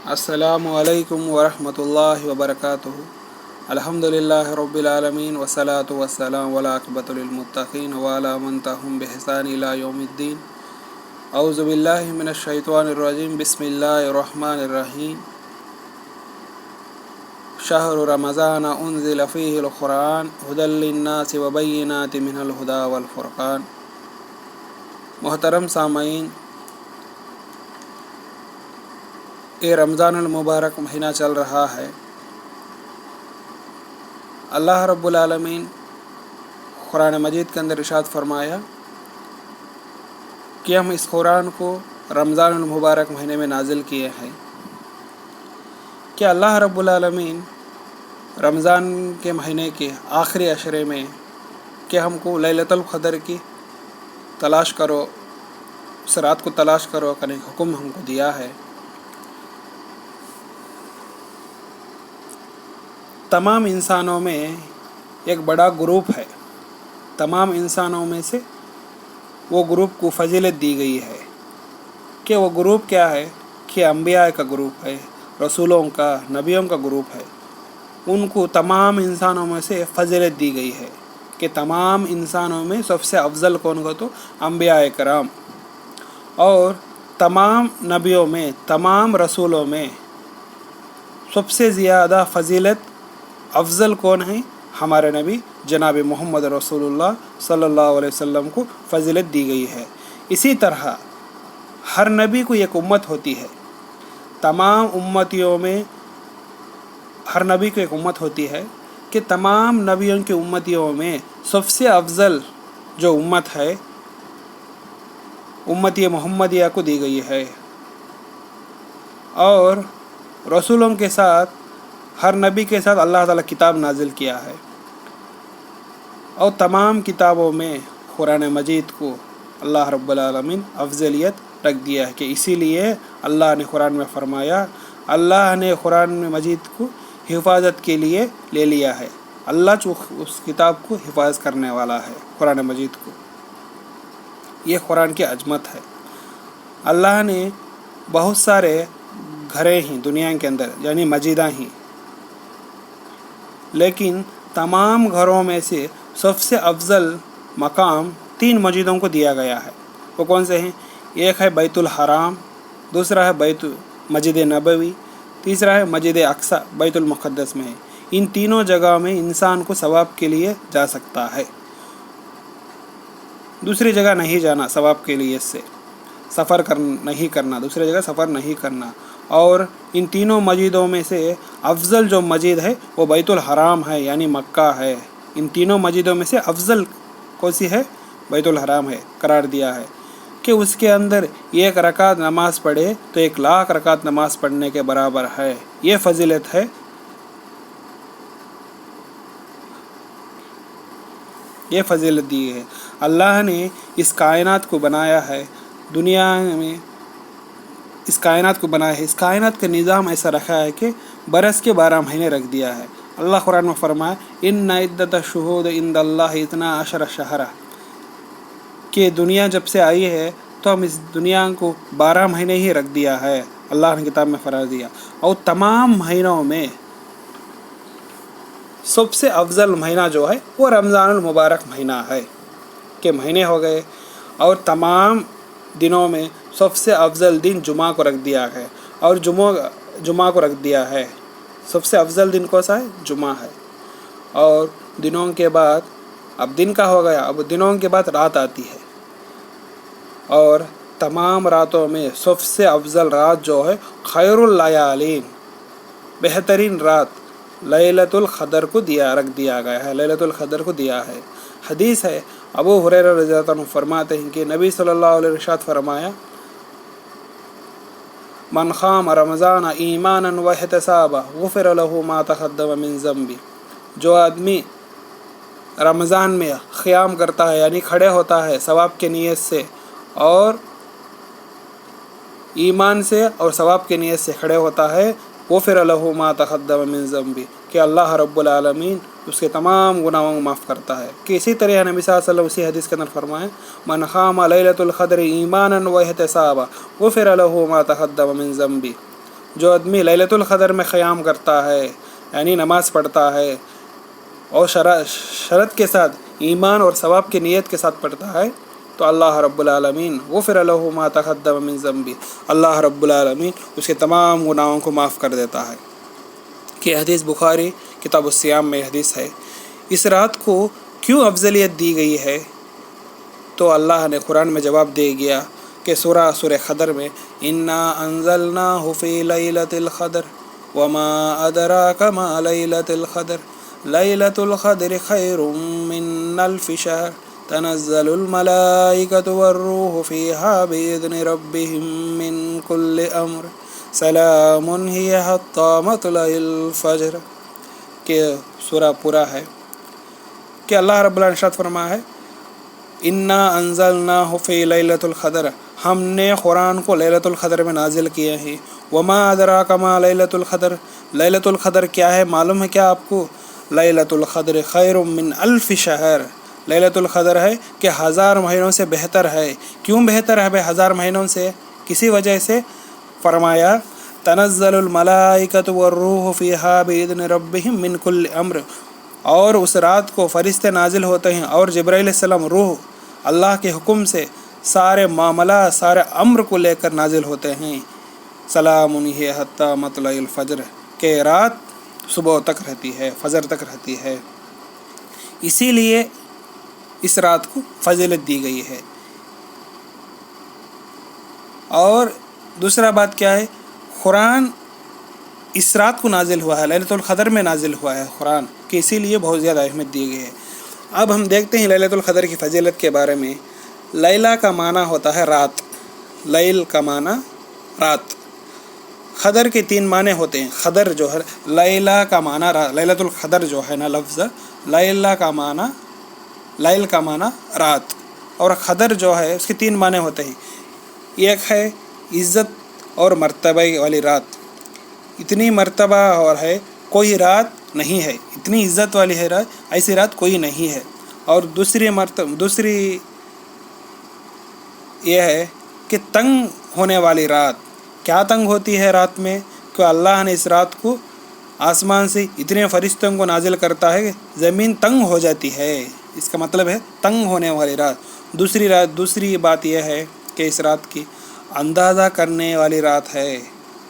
السلام علیکم ورحمۃ اللہ وبرکاتہ۔ الحمدللہ رب العالمین والصلاة والسلام والعاقبۃ للمتقین وعلی من تبعهم بإحسان الی یوم الدین۔ اعوذ باللہ من الشیطان الرجیم، بسم اللہ الرحمن الرحیم۔ شہر رمضان انزل فیہ القرآن ھدی للناس وبینات من الھدی والفرقان۔ محترم سامعین، یہ رمضان المبارک مہینہ چل رہا ہے۔ اللہ رب العالمین قرآن مجید کے اندر ارشاد فرمایا کہ ہم اس قرآن کو رمضان المبارک مہینے میں نازل کیے ہیں۔ کہ اللہ رب العالمین رمضان کے مہینے کے آخری عشرے میں کہ ہم کو لیلۃ القدر کی تلاش کرو، اس رات کو تلاش کرو کا حکم ہم کو دیا ہے۔ تمام انسانوں میں ایک بڑا گروپ ہے، تمام انسانوں میں سے وہ گروپ کو فضیلت دی گئی ہے۔ کہ وہ گروپ کیا ہے؟ کہ انبیاء کا گروپ ہے، رسولوں کا، نبیوں کا گروپ ہے۔ ان کو تمام انسانوں میں سے فضیلت دی گئی ہے کہ تمام انسانوں میں سب سے افضل کون کو؟ تو انبیاء کرام۔ اور تمام نبیوں میں، تمام رسولوں میں سب سے زیادہ فضیلت افضل کون ہیں؟ ہمارے نبی جناب محمد رسول اللہ صلی اللہ علیہ وسلم کو فضیلت دی گئی ہے۔ اسی طرح ہر نبی کو ایک امت ہوتی ہے، تمام امتیوں میں ہر نبی کو ایک امت ہوتی ہے کہ تمام نبیوں کی امتیوں میں سب سے افضل جو امت ہے امتی محمدیہ کو دی گئی ہے۔ اور رسولوں کے ساتھ، ہر نبی کے ساتھ اللہ تعالیٰ کتاب نازل کیا ہے، اور تمام کتابوں میں قرآن مجید کو اللہ رب العالمین افضلیت رکھ دیا ہے۔ کہ اسی لیے اللہ نے قرآن میں فرمایا، اللہ نے قرآن مجید کو حفاظت کے لیے لے لیا ہے۔ اللہ جو اس کتاب کو حفاظت کرنے والا ہے، قرآن مجید کو۔ یہ قرآن کی عظمت ہے۔ اللہ نے بہت سارے گھریں ہیں دنیا کے اندر، یعنی مسجدیں ہیں، لیکن تمام گھروں میں سے سب سے افضل مقام 3 مسجدوں کو دیا گیا ہے۔ وہ کون سے ہیں؟ ایک ہے بیت الحرام، دوسرا ہے مسجد نبوی، تیسرا ہے مسجد اقصی بیت المقدس میں ہے۔ ان تینوں جگہ میں انسان کو ثواب کے لیے جا سکتا ہے، دوسری جگہ نہیں جانا ثواب کے لیے، اس سے سفر نہیں کرنا، دوسری جگہ سفر نہیں کرنا۔ اور ان تینوں مسجدوں میں سے افضل جو مسجد ہے وہ بیت الحرام ہے، یعنی مکہ ہے۔ ان تینوں مسجدوں میں سے افضل کون سی ہے؟ بیت الحرام ہے قرار دیا ہے کہ اس کے اندر 1 رکعت نماز پڑھے تو 1,00,000 رکعت نماز پڑھنے کے برابر ہے۔ یہ فضیلت ہے، یہ فضیلت دی ہے۔ اللہ نے اس کائنات کو بنایا ہے، دنیا میں اس کائنات کو بنایا ہے۔ اس کائنات کا نظام ایسا رکھا ہے کہ برس کے 12 مہینے رکھ دیا ہے۔ اللہ قرآن میں فرمایا، ان عدۃ الشہور عند اللہ 12 شہرا، کہ دنیا جب سے آئی ہے تو ہم اس دنیا کو 12 مہینے ہی رکھ دیا ہے، اللہ نے کتاب میں فرما دیا۔ اور تمام مہینوں میں سب سے افضل مہینہ جو ہے وہ رمضان المبارک مہینہ ہے۔ کہ مہینے ہو گئے، اور تمام دنوں میں سب سے افضل دن جمعہ کو رکھ دیا ہے، اور جمعہ کو رکھ دیا ہے۔ سب سے افضل دن کون سا ہے؟ جمعہ ہے۔ اور دنوں کے بعد، اب دن کا ہو گیا، اب دنوں کے بعد رات آتی ہے، اور تمام راتوں میں سب سے افضل رات جو ہے خیر اللیالین، بہترین رات لیلۃ القدر کو رکھ دیا گیا ہے، لیلۃ القدر کو دیا ہے۔ حدیث ہے، ابو ہریرہ رضی اللہ عنہ فرماتے ہیں کہ نبی صلی اللہ علیہ وسلم ارشاد فرمایا، من قام رمضان ایمانا واحتسابا غفر له ما تقدم من ذنبه۔ جو آدمی رمضان میں قیام کرتا ہے، یعنی کھڑے ہوتا ہے ثواب کے نیت سے، اور ایمان سے اور ثواب کے نیت سے کھڑے ہوتا ہے، غفر له ما تقدم من ذنبه، کہ اللہ رب العالمین اس کے تمام گناہوں کو معاف کرتا ہے۔ کہ اسی طرح نبی صلی اللہ علیہ وسلم اسی حدیث کے اندر فرمائے، من قام لیلۃ القدر ایمانا واحتسابا غفر له ما تقدم من ذنبه۔ جو آدمی لیلۃ القدر میں قیام کرتا ہے یعنی نماز پڑھتا ہے اور شرط کے ساتھ ایمان اور ثواب کی نیت کے ساتھ پڑھتا ہے تو اللہ رب العالمین غفر لہ ما تقدم من ذنبہ، اللہ رب العالمین اس کے تمام گناہوں کو معاف کر دیتا ہے۔ کہ حدیث بخاری کتاب الصیام میں حدیث ہے۔ اس رات کو کیوں افضلیت دی گئی ہے؟ تو اللہ نے قرآن میں جواب دے گیا کہ سورہ قدر میں انا انزلناہ فی لیلۃ القدر وما ادراک ما لیلۃ القدر لیلۃ القدر خیر من الف شہر تنزل الملائکۃ والروح فیہا بإذن ربہم من کل امر سلام ہی حتی مطلع الفجر۔ کہ سورہ پورا ہے کہ اللہ رب العالمین ارشاد فرما ہے انا انزلناہ فی لیلۃ القدر، ہم نے قرآن کو لیلۃ القدر میں نازل کیا ہے۔ وما ادراک ما لیلۃ القدر، لیلۃ القدر کیا ہے معلوم ہے کیا آپ کو؟ لیلۃ القدر خیر من الف شہر، لیلۃ القدر ہے کہ 1000 مہینوں سے بہتر ہے۔ کیوں بہتر ہے بھائی 1000 مہینوں سے؟ کسی وجہ سے فرمایا تنزل الملائکۃ والروح فیہا بإذن ربہم من کل امر، اور اس رات کو فرشتے نازل ہوتے ہیں اور جبرائیل علیہ السلام روح اللہ کے حکم سے سارے معاملات سارے امر کو لے کر نازل ہوتے ہیں۔ سلام ہی حتی مطلع الفجر، کہ رات صبح تک رہتی ہے، فجر تک رہتی ہے، اسی لیے اس رات کو فضیلت دی گئی ہے۔ اور دوسرا بات کیا ہے؟ قرآن اس رات کو نازل ہوا ہے، لیلۃ القدر میں نازل ہوا ہے قرآن، کہ اسی لیے بہت زیادہ اہمیت دی گئی ہے۔ اب ہم دیکھتے ہیں لیلۃ القدر کی فضیلت کے بارے میں۔ لیلہ کا معنی ہوتا ہے رات، لیل کا معنی رات۔ قدر کے 3 معنی ہوتے ہیں۔ قدر جو ہے لیلہ کا معنی لیلۃ القدر جو ہے نا لفظ، لیلہ کا معنی لیل کا معنی رات، اور قدر جو ہے اس کے 3 معنی ہوتے ہیں۔ ایک ہے عزت اور مرتبہ والی رات، اتنی مرتبہ اور ہے کوئی رات نہیں ہے، اتنی عزت والی ہے رات، ایسی رات کوئی نہیں ہے۔ اور دوسری یہ ہے کہ تنگ ہونے والی رات۔ کیا تنگ ہوتی ہے رات میں؟ کہ اللہ نے اس رات کو آسمان سے اتنے فرشتوں کو نازل کرتا ہے کہ زمین تنگ ہو جاتی ہے، اس کا مطلب ہے تنگ ہونے والی رات۔ دوسری بات یہ ہے کہ اس رات کی اندازہ کرنے والی رات ہے۔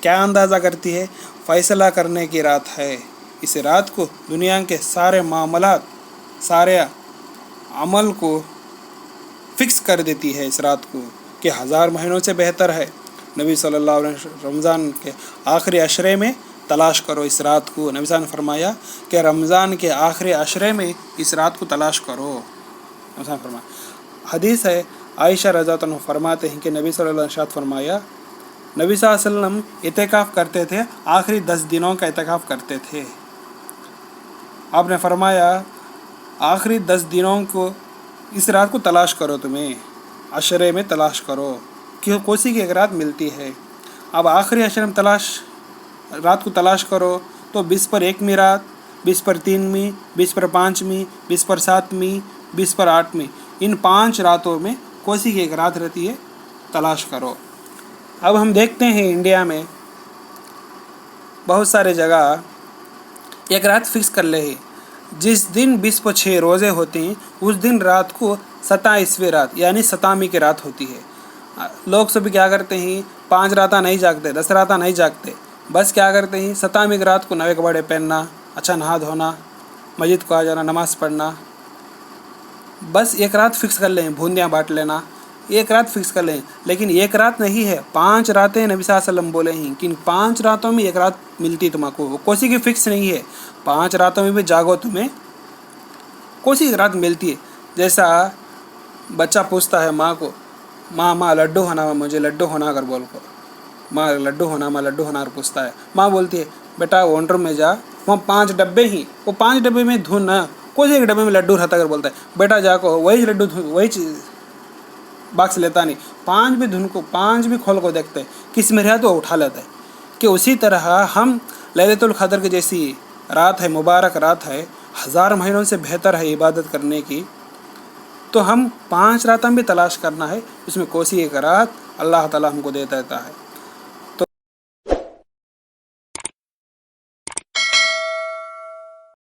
کیا اندازہ کرتی ہے؟ فیصلہ کرنے کی رات ہے۔ اس رات کو دنیا کے سارے معاملات سارے عمل کو فکس کر دیتی ہے اس رات کو، کہ 1000 مہینوں سے بہتر ہے۔ نبی صلی اللہ علیہ وسلم رمضان کے آخری عشرے میں تلاش کرو اس رات کو۔ نبی صلی اللہ علیہ وسلم نے فرمایا کہ رمضان کے آخری عشرے میں اس رات کو تلاش کرو۔ نبی صلی اللہ علیہ وسلم فرمایا، حدیث ہے عائشہ رضی اللہ عنہ فرماتے ہیں کہ نبی صلی اللہ علیہ وسلم نے ارشاد فرمایا، نبی صلی اللہ علیہ وسلم اعتکاف کرتے تھے، آخری 10 دنوں کا اعتکاف کرتے تھے۔ آپ نے فرمایا آخری 10 دنوں کو اس رات کو تلاش کرو، تمہیں عشرے میں تلاش کرو، کہ کوسی کی ایک رات ملتی ہے۔ اب آخری عشرے میں رات کو تلاش کرو تو 20 پر 1ویں رات، 20 پر 3ویں، 20 پر 5ویں، 20 پر 7ویں، 20 پر 8ویں، ان 5 راتوں میں کوسی کی ایک رات رہتی ہے، تلاش کرو۔ اب ہم دیکھتے ہیں انڈیا میں بہت سارے جگہ ایک رات فکس کر لے ہیں، جس دن 20 پر 6 روزے ہوتے ہیں اس دن رات کو 27ویں رات یعنی 7ویں کی رات ہوتی ہے۔ لوگ سب کیا کرتے ہیں، 5 راتاں نہیں جاگتے، 10 راتاں نہیں جاگتے، بس کیا کرتے ہیں 7ویں کی رات کو نئے کپڑے پہننا، اچھا نہا دھونا، مسجد کو آ جانا، نماز پڑھنا، بس ایک رات فکس کر لیں، بھوندیاں بانٹ لینا، ایک رات فکس کر لیں۔ لیکن ایک رات نہیں ہے، 5 راتیں نبی صلی اللہ علیہ وسلم بولے ہیں کہ ان 5 راتوں میں ایک رات ملتی تم کو، کوسی کی فکس نہیں ہے، 5 راتوں میں بھی جاگو تمہیں کوسی ایک رات ملتی ہے۔ جیسا بچہ پوچھتا ہے ماں کو، ماں لڈو ہونا، مجھے لڈو ہونا کر بول کو، ماں لڈو ہونا کر پوچھتا ہے، ماں بولتی ہے بیٹا ونڈر میں جا، وہاں 5 ڈبے ہی، وہ 5 ڈبے میں دھن نا، کوئی ایک ڈبے میں لڈو رہتا کر بولتا ہے بیٹا جا کو وہی لڈو وہی باکس لیتا نہیں، 5 بھی دھن کو 5 بھی کھول کو دیکھتے کس میں رہا تو اٹھا لیتا ہے۔ کہ اسی طرح ہم لیلۃ القدر کی جیسی رات ہے، مبارک رات ہے، 1000 مہینوں سے بہتر ہے عبادت کرنے کی، تو ہم 5 راتیں بھی تلاش کرنا ہے، اس میں کوسی ایک رات اللہ تعالیٰ ہم کو دیتا ہے۔